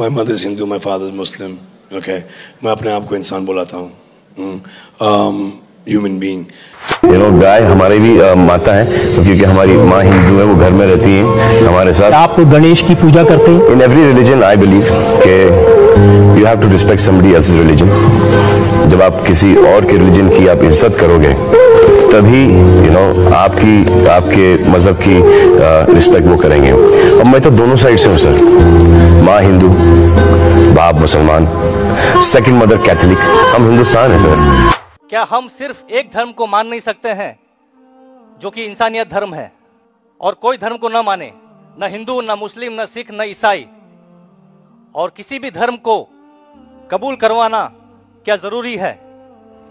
My mother is Hindu, my father is Muslim, okay, मैं अपने आप को इंसान बुलाता हूँ, ह्यूमन बीइंग। गाय हमारी भी माता है, तो क्योंकि हमारी माँ हिंदू है, वो घर में रहती है हमारे साथ। आप गणेश की पूजा करते हैं? In every religion I believe कि you have to respect somebody else's religion. जब आप किसी और के रिलीजन की आप इज्जत करोगे तभी आपके मजहब की रिस्पेक्ट वो करेंगे। अब मैं तो दोनों साइड से हूँ सर, माँ हिंदू, बाप मुसलमान, सेकंड मदर कैथोलिक, हम हिंदुस्तान है सर। क्या हम सिर्फ एक धर्म को मान नहीं सकते हैं जो कि इंसानियत धर्म है, और कोई धर्म को न माने, न हिंदू, न मुस्लिम, न सिख, न ईसाई, और किसी भी धर्म को कबूल करवाना क्या जरूरी है?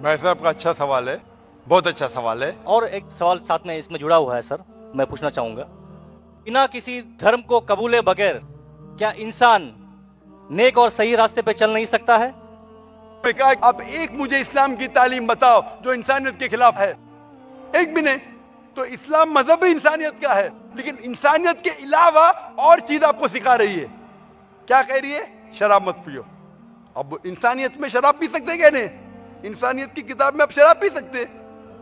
भाई साहब का अच्छा सवाल है, बहुत अच्छा सवाल है। और एक सवाल साथ में इसमें जुड़ा हुआ है सर, मैं पूछना चाहूंगा, बिना किसी धर्म को कबूले बगैर क्या इंसान नेक और सही रास्ते पे चल नहीं सकता है? मैं कहा अब एक मुझे इस्लाम की तालीम बताओ जो इंसानियत के खिलाफ है, एक भी नहीं। तो इस्लाम मजहब इंसानियत का है, लेकिन इंसानियत के अलावा और चीज आपको सिखा रही है। क्या कह रही है? शराब मत पियो। अब इंसानियत में शराब पी सकते क्या? नहीं, इंसानियत की किताब में आप शराब पी सकते।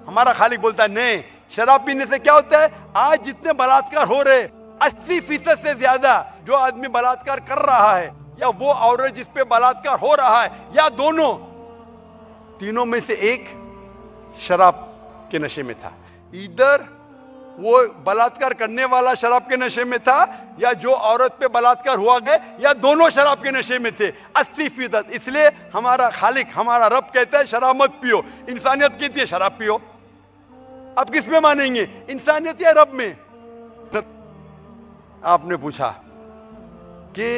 हमारा खालिक बोलता है नहीं, शराब पीने से क्या होता है? आज जितने बलात्कार हो रहे, 80% से ज्यादा जो आदमी बलात्कार कर रहा है, या वो औरत जिस पे बलात्कार हो रहा है, या दोनों, तीनों में से एक शराब के नशे में था। इधर वो बलात्कार करने वाला शराब के नशे में था, या जो औरत पे बलात्कार हुआ गया, या दोनों शराब के नशे में थे, 80%। इसलिए हमारा खालिक, हमारा रब कहता है शराब मत पियो। इंसानियत कहती है शराब पियो। आप किस में मानेंगे, इंसानियत या रब में? आपने पूछा कि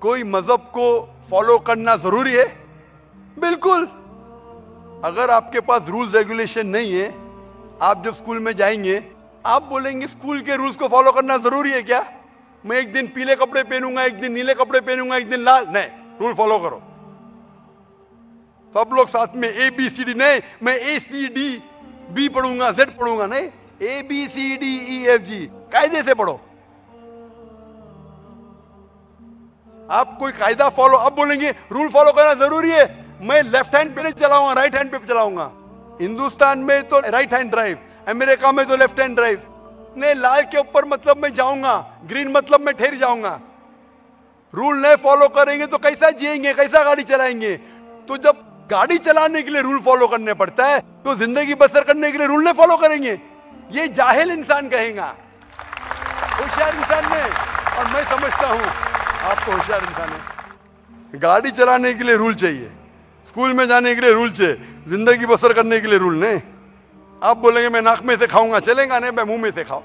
कोई मजहब को फॉलो करना जरूरी है? बिल्कुल। अगर आपके पास रूल्स रेगुलेशन नहीं है, आप जब स्कूल में जाएंगे आप बोलेंगे स्कूल के रूल्स को फॉलो करना जरूरी है क्या? मैं एक दिन पीले कपड़े पहनूंगा, एक दिन नीले कपड़े पहनूंगा, एक दिन लाल, नहीं, रूल फॉलो करो। सब लोग साथ में ABCD, नहीं मैं ACDB पढ़ूंगा, Z पढ़ूंगा, नहीं, ABCDEFG कायदे से पढ़ो। आप कोई कायदा फॉलो, अब बोलेंगे रूल फॉलो करना जरूरी है, मैं लेफ्ट हैंड पे नहीं चलाऊंगा, राइट हैंड पे चलाऊंगा। हिंदुस्तान में तो राइट हैंड ड्राइव, अमेरिका में तो लेफ्ट हैंड ड्राइव। नहीं, लाल के ऊपर मतलब मैं जाऊंगा, ग्रीन मतलब मैं ठहर जाऊंगा। रूल नहीं फॉलो करेंगे तो कैसा जिएंगे, कैसा गाड़ी चलाएंगे? तो जब गाड़ी चलाने के लिए रूल फॉलो करने पड़ता है, तो जिंदगी बसर करने के लिए रूल नहीं फॉलो करेंगे? ये जाहिल इंसान कहेगा, होशियार इंसान नहीं। और मैं समझता हूं आप तो होशियार इंसान है। गाड़ी चलाने के लिए रूल चाहिए, स्कूल में जाने के लिए रूल चाहिए, जिंदगी बसर करने के लिए रूल नहीं। आप बोलेंगे मैं नाक में से खाऊंगा, चलेगा नहीं, मैं मुंह में से खाऊं।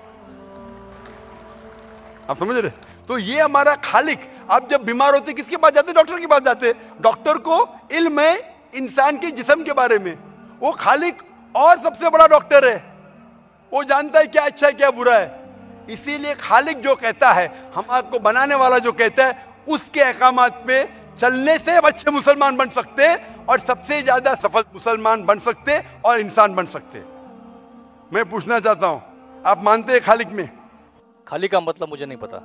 आप समझ रहे? तो ये हमारा खालिक। आप जब बीमार होते किसके पास जाते? डॉक्टर के पास जाते। डॉक्टर को इल्म है इंसान के जिस्म के बारे में, वो खालिक और सबसे बड़ा डॉक्टर है, वो जानता है क्या अच्छा है क्या बुरा है। इसीलिए खालिक जो कहता है, हम आपको बनाने वाला जो कहता है, उसके अहकामात पे चलने से अच्छे मुसलमान बन सकते, और सबसे ज्यादा सफल मुसलमान बन सकते और इंसान बन सकते। मैं पूछना चाहता हूं, आप मानते हैं खालिक में? खालिक का मतलब मुझे नहीं पता।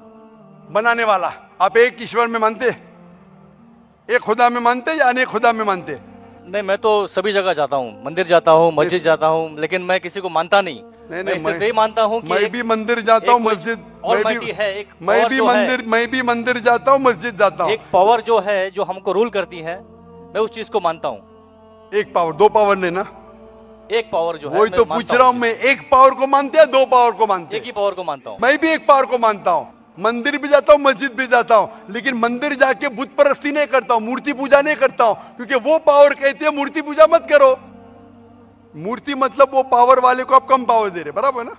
बनाने वाला, आप एक ईश्वर में मानते, एक खुदा में मानते या अनेक खुदा में मानते? नहीं, मैं तो सभी जगह जाता हूँ, मंदिर जाता हूँ, मस्जिद जाता हूँ, लेकिन मैं किसी को मानता नहीं। मैं सिर्फ यही मानता हूँ कि मैं भी मंदिर जाता हूँ, मस्जिद, मैं भी मंदिर जाता हूँ, मस्जिद जाता हूँ। एक पावर जो है, जो हमको रूल करती है, मैं उस चीज को मानता हूँ। एक पावर, दो पावर नहीं ना, एक पावर जो है। वही तो पूछ रहा हूँ मैं, एक पावर को मानते हैं, दो पावर को मानते हैं? एक ही पावर को मानता हूँ। मैं भी एक पावर को मानता हूँ, मंदिर भी जाता हूँ, मस्जिद भी जाता हूँ, लेकिन मंदिर जाके बुत परस्ती नहीं करता हूँ, मूर्ति पूजा नहीं करता हूँ, क्योंकि वो पावर कहते हैं मूर्ति पूजा मत करो। मूर्ति मतलब वो पावर वाले को आप कम पावर दे रहे, बराबर ना?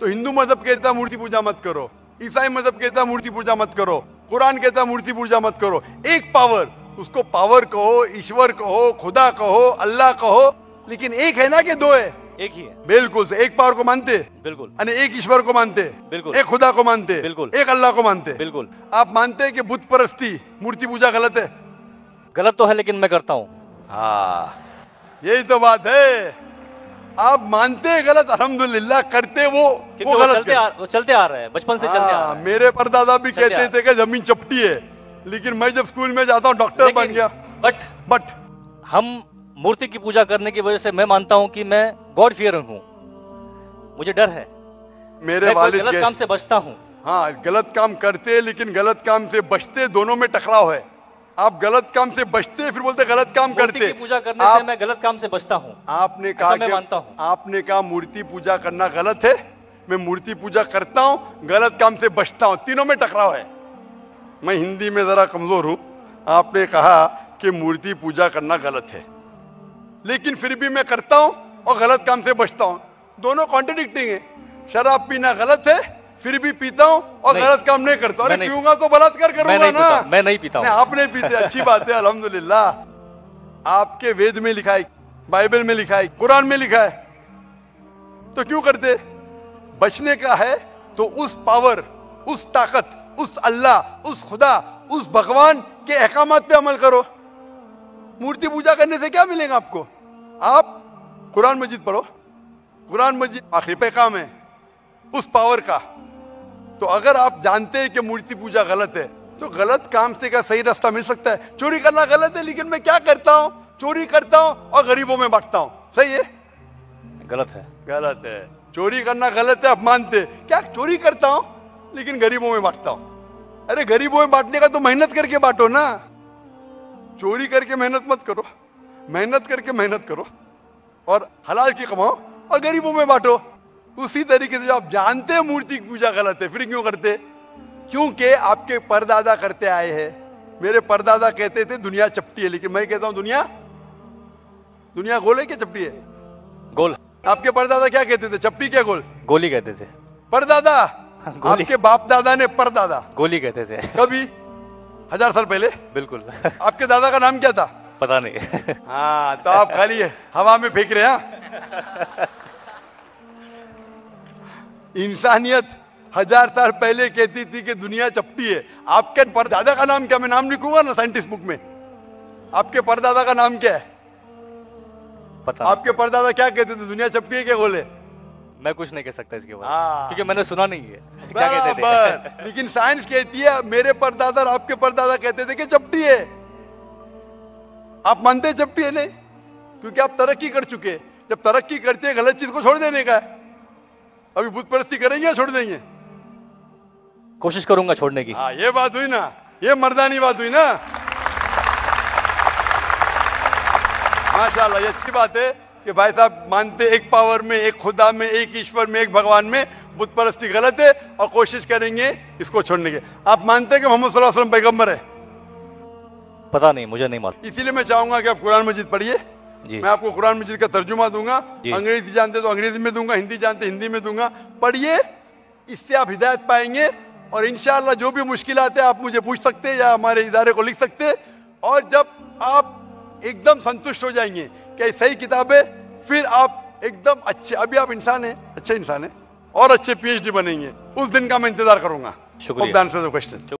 तो हिंदू मजहब कहता है मूर्ति पूजा मत करो, ईसाई मजहब कहता है मूर्ति पूजा मत करो, कुरान कहता है मूर्ति पूजा मत करो। एक पावर, उसको पावर कहो, ईश्वर कहो, खुदा कहो, अल्लाह कहो, लेकिन एक है ना कि दो है? एक ही है। बिल्कुल से, एक पावर को मानते, बिल्कुल, यानी एक ईश्वर को मानते, बिल्कुल, एक खुदा को मानते, बिल्कुल, एक अल्लाह को मानते, बिल्कुल। आप मानते हैं कि बुत परस्ती, मूर्ति पूजा गलत है? गलत तो है, लेकिन मैं करता हूँ। हाँ, यही तो बात है। आप मानते हैं गलत, अल्हम्दुलिल्लाह, करते वो गलत चलते आ रहे हैं, बचपन से चलते आ रहे हैं। मेरे परदादा भी कहते थे कि जमीन चपटी है, लेकिन मैं जब स्कूल में जाता हूँ डॉक्टर बन गया। बट हम मूर्ति की पूजा करने की वजह से मैं मानता हूं कि मैं गॉड फियरिंग हूं, मुझे डर है, मेरे मैं वालिद गलत काम से बचता हूं। हाँ, गलत काम करते लेकिन गलत काम से बचते, दोनों में टकराव है। आप गलत काम से बचते फिर बोलते गलत काम करते। मूर्ति की पूजा करने से मैं गलत काम से बचता हूं। आपने कहा मैं मानता हूं। आपने कहा मूर्ति पूजा करना गलत है, मैं मूर्ति पूजा करता हूं, गलत काम से बचता हूं, तीनों में टकराव है। मैं हिंदी में जरा कमजोर हूं। आपने कहा कि मूर्ति पूजा करना गलत है, लेकिन फिर भी मैं करता हूं और गलत काम से बचता हूं, दोनों कॉन्ट्रडिक्टिंग है। शराब पीना गलत है, फिर भी पीता हूं और गलत काम नहीं करता। अरे पीऊंगा तो बलात्कार करूंगा ना। मैं नहीं पीता हूं। आपने पीते, अच्छी बात है, अल्हम्दुलिल्लाह। आपके वेद में लिखा है, बाइबल में लिखा है, कुरान में लिखा है, तो क्यों करते? बचने का है तो उस पावर, उस ताकत, उस अल्लाह, उस खुदा, उस भगवान के अहकामात पे अमल करो। मूर्ति पूजा करने से क्या मिलेगा आपको? आप कुरान मजीद पढ़ो, कुरान मजीद आखिरी पैगाम है उस पावर का। तो अगर आप जानते हैं कि मूर्ति पूजा गलत है, तो गलत काम से क्या सही रास्ता मिल सकता है? चोरी करना गलत है, लेकिन मैं क्या करता हूं? चोरी करता हूं और गरीबों में बांटता हूं, सही है? गलत है, गलत है। चोरी करना गलत है, आप मानते? क्या चोरी करता हूं लेकिन गरीबों में बांटता हूं। अरे गरीबों में बांटने का तो मेहनत करके बांटो ना, चोरी करके मेहनत मत करो। मेहनत करके मेहनत करो और हलाल की कमाओ और गरीबों में बांटो। उसी तरीके से जो आप जानते हैं मूर्ति की पूजा गलत है, फिर क्यों करते? क्योंकि आपके परदादा करते आए हैं। मेरे परदादा कहते थे दुनिया चपटी है, लेकिन मैं कहता हूं दुनिया गोल है क्या चपटी है? गोल। आपके परदादा क्या कहते थे? चपटी क्या गोल? गोली कहते थे। परदादा? आपके बाप दादा ने परदादा गोली कहते थे। कभी 1000 साल पहले? बिल्कुल। आपके दादा का नाम क्या था? पता नहीं। हाँ, तो आप खाली हवा में फेंक रहे हैं। इंसानियत 1000 साल पहले कहती थी कि दुनिया चपटी है। आपके परदादा का नाम क्या? मैं नाम लिखूंगा ना साइंटिस्ट बुक में। आपके परदादा का नाम क्या है? पता। आपके परदादा क्या कहते थे? दुनिया चपटी है क्या गोल है? मैं कुछ नहीं कह सकता इसके बारे हाँ। में, क्योंकि मैंने सुना नहीं है क्या कहते थे। लेकिन साइंस कहती है मेरे परदादा और आपके परदादा कहते थे कि चपटी है। आप मानते हैं चपटी है? नहीं, क्योंकि आप तरक्की कर चुके हैं। जब तरक्की करते हैं गलत चीज को छोड़ देने का है। अभी बुत परस्ती करेंगे या छोड़ देंगे? कोशिश करूंगा छोड़ने की। हाँ, ये बात हुई ना, ये मर्दानी बात हुई ना। माशाल्लाह, ये अच्छी बात है कि भाई साहब मानते एक पावर में, एक खुदा में, एक ईश्वर में, एक भगवान में। बुत परस्ती गलत है और कोशिश करेंगे इसको छोड़ने की। आप मानते हैं कि मोहम्मद सल्लल्लाहु अलैहि वसल्लम पैगंबर है? पता नहीं, मुझे नहीं मालूम। इसीलिए मैं चाहूंगा कि आप कुरान मजीद पढ़िए। मैं आपको कुरान मजीद का तर्जुमा दूंगा। अंग्रेजी जानते तो अंग्रेजी में दूंगा, हिंदी जानते हिंदी में दूंगा। पढ़िए, इससे आप हिदायत पाएंगे और इंशाअल्लाह जो भी मुश्किलात है आप मुझे पूछ सकते हैं या हमारे इदारे को लिख सकते हैं। और जब आप एकदम संतुष्ट हो जाएंगे कि सही किताब है, फिर आप एकदम अच्छे, अभी आप इंसान हैं, अच्छे इंसान हैं और अच्छे PhD बनेंगे। उस दिन का मैं इंतजार करूंगा। शुक्रिया। क्वेश्चन।